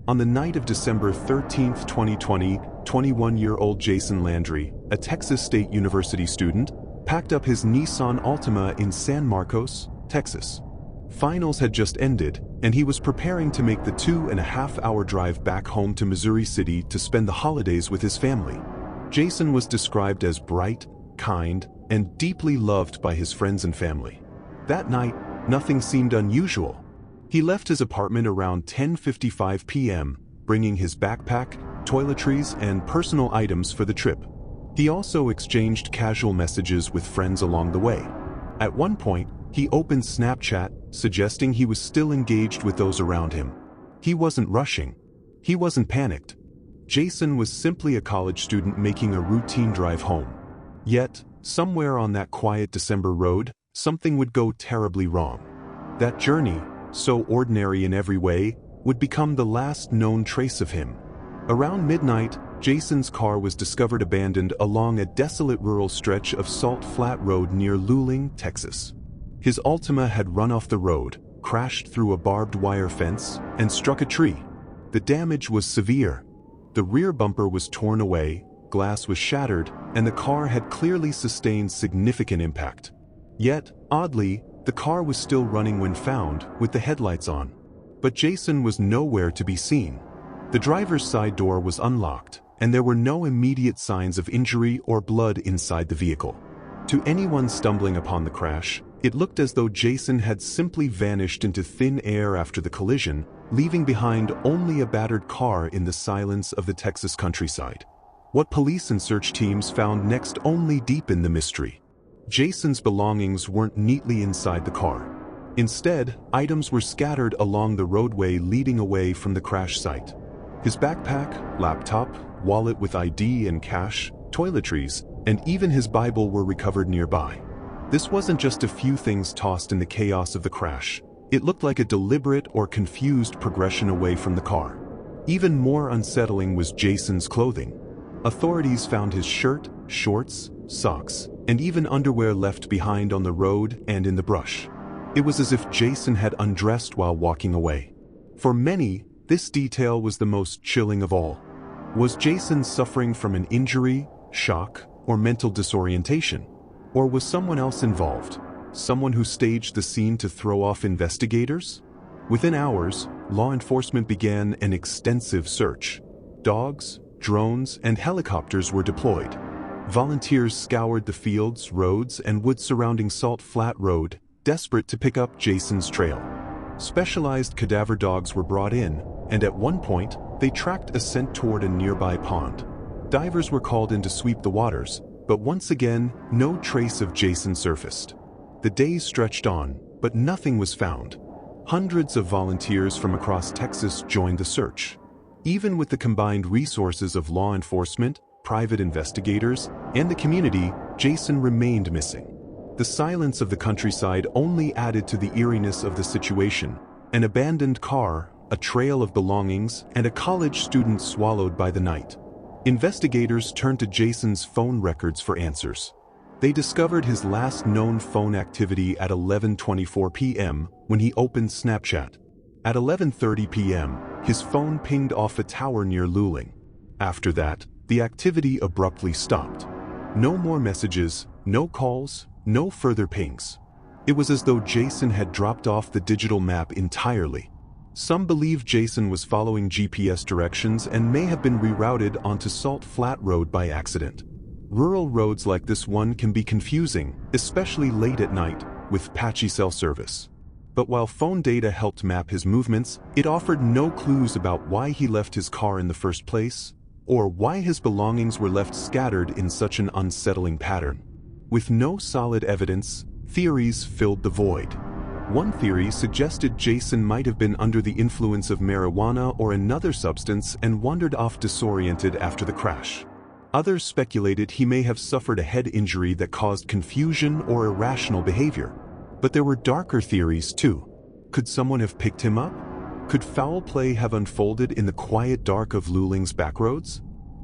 On the night of December 13, 2020, 21-year-old Jason Landry, a Texas State University student, packed up his Nissan Altima in San Marcos, Texas. Finals had just ended, and he was preparing to make the 2.5-hour drive back home to Missouri City to spend the holidays with his family. Jason was described as bright, kind, and deeply loved by his friends and family. That night, nothing seemed unusual. He left his apartment around 10:55 p.m., bringing his backpack, toiletries, and personal items for the trip. He also exchanged casual messages with friends along the way. At one point, he opened Snapchat, suggesting he was still engaged with those around him. He wasn't rushing. He wasn't panicked. Jason was simply a college student making a routine drive home. Yet, somewhere on that quiet December road, something would go terribly wrong. That journey, so ordinary in every way, would become the last known trace of him. Around midnight, Jason's car was discovered abandoned along a desolate rural stretch of Salt Flat Road near Luling, Texas. His Altima had run off the road, crashed through a barbed wire fence, and struck a tree. The damage was severe. The rear bumper was torn away, glass was shattered, and the car had clearly sustained significant impact. Yet, oddly, the car was still running when found, with the headlights on. But Jason was nowhere to be seen. The driver's side door was unlocked, and there were no immediate signs of injury or blood inside the vehicle. To anyone stumbling upon the crash, it looked as though Jason had simply vanished into thin air after the collision, leaving behind only a battered car in the silence of the Texas countryside. What police and search teams found next only deepened the mystery. Jason's belongings weren't neatly inside the car. Instead, items were scattered along the roadway leading away from the crash site. His backpack, laptop, wallet with ID and cash, toiletries, and even his Bible were recovered nearby. This wasn't just a few things tossed in the chaos of the crash. It looked like a deliberate or confused progression away from the car. Even more unsettling was Jason's clothing. Authorities found his shirt, shorts, socks, and even underwear left behind on the road and in the brush. It was as if Jason had undressed while walking away. For many, this detail was the most chilling of all. Was Jason suffering from an injury, shock, or mental disorientation? Or was someone else involved? Someone who staged the scene to throw off investigators? Within hours, law enforcement began an extensive search. Dogs, drones, and helicopters were deployed. Volunteers scoured the fields, roads, and woods surrounding Salt Flat Road, desperate to pick up Jason's trail. Specialized cadaver dogs were brought in, and at one point, they tracked a scent toward a nearby pond. Divers were called in to sweep the waters, but once again, no trace of Jason surfaced. The days stretched on, but nothing was found. Hundreds of volunteers from across Texas joined the search. Even with the combined resources of law enforcement, private investigators, and the community, Jason remained missing. The silence of the countryside only added to the eeriness of the situation. An abandoned car, a trail of belongings, and a college student swallowed by the night. Investigators turned to Jason's phone records for answers. They discovered his last known phone activity at 11:24 p.m. when he opened Snapchat. At 11:30 p.m., his phone pinged off a tower near Luling. After that, the activity abruptly stopped. No more messages, no calls, no further pings. It was as though Jason had dropped off the digital map entirely. Some believe Jason was following GPS directions and may have been rerouted onto Salt Flat Road by accident. Rural roads like this one can be confusing, especially late at night, with patchy cell service. But while phone data helped map his movements, it offered no clues about why he left his car in the first place, or why his belongings were left scattered in such an unsettling pattern. With no solid evidence, theories filled the void. One theory suggested Jason might have been under the influence of marijuana or another substance and wandered off disoriented after the crash. Others speculated he may have suffered a head injury that caused confusion or irrational behavior. But there were darker theories too. Could someone have picked him up? Could foul play have unfolded in the quiet dark of Luling's backroads?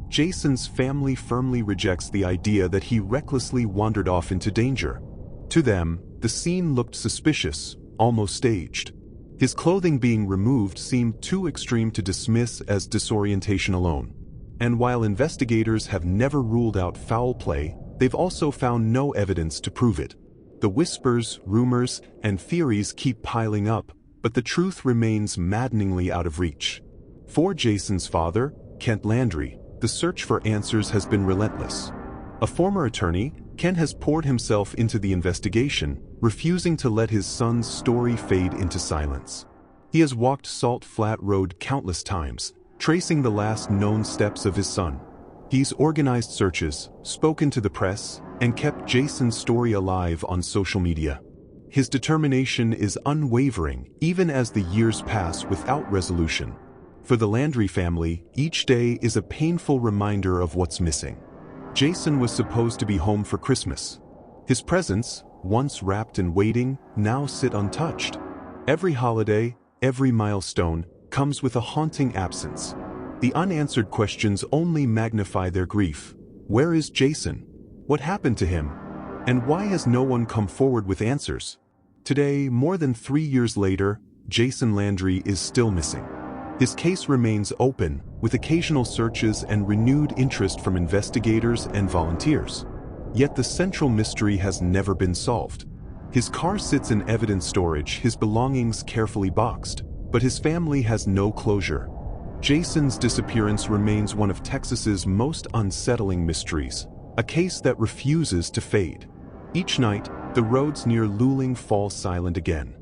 Jason's family firmly rejects the idea that he recklessly wandered off into danger. To them, the scene looked suspicious, almost staged. His clothing being removed seemed too extreme to dismiss as disorientation alone. And while investigators have never ruled out foul play, they've also found no evidence to prove it. The whispers, rumors, and theories keep piling up, but the truth remains maddeningly out of reach. For Jason's father, Kent Landry, the search for answers has been relentless. A former attorney, Ken has poured himself into the investigation, refusing to let his son's story fade into silence. He has walked Salt Flat Road countless times, tracing the last known steps of his son. He's organized searches, spoken to the press, and kept Jason's story alive on social media. His determination is unwavering even as the years pass without resolution. For the Landry family, each day is a painful reminder of what's missing. Jason was supposed to be home for Christmas. His presents, once wrapped and waiting, now sit untouched. Every holiday, every milestone, comes with a haunting absence. The unanswered questions only magnify their grief. Where is Jason? What happened to him? And why has no one come forward with answers? Today, more than 3 years later, Jason Landry is still missing. His case remains open, with occasional searches and renewed interest from investigators and volunteers. Yet the central mystery has never been solved. His car sits in evidence storage, his belongings carefully boxed, but his family has no closure. Jason's disappearance remains one of Texas's most unsettling mysteries, a case that refuses to fade. Each night, the roads near Luling fall silent again.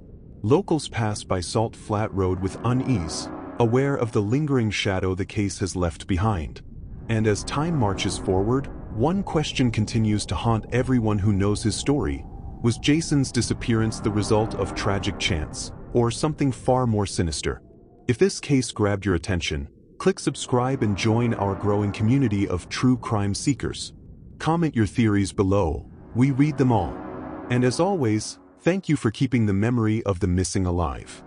Locals pass by Salt Flat Road with unease, aware of the lingering shadow the case has left behind. And as time marches forward, one question continues to haunt everyone who knows his story. Was Jason's disappearance the result of tragic chance, or something far more sinister? If this case grabbed your attention, click subscribe and join our growing community of true crime seekers. Comment your theories below. We read them all. And as always, thank you for keeping the memory of the missing alive.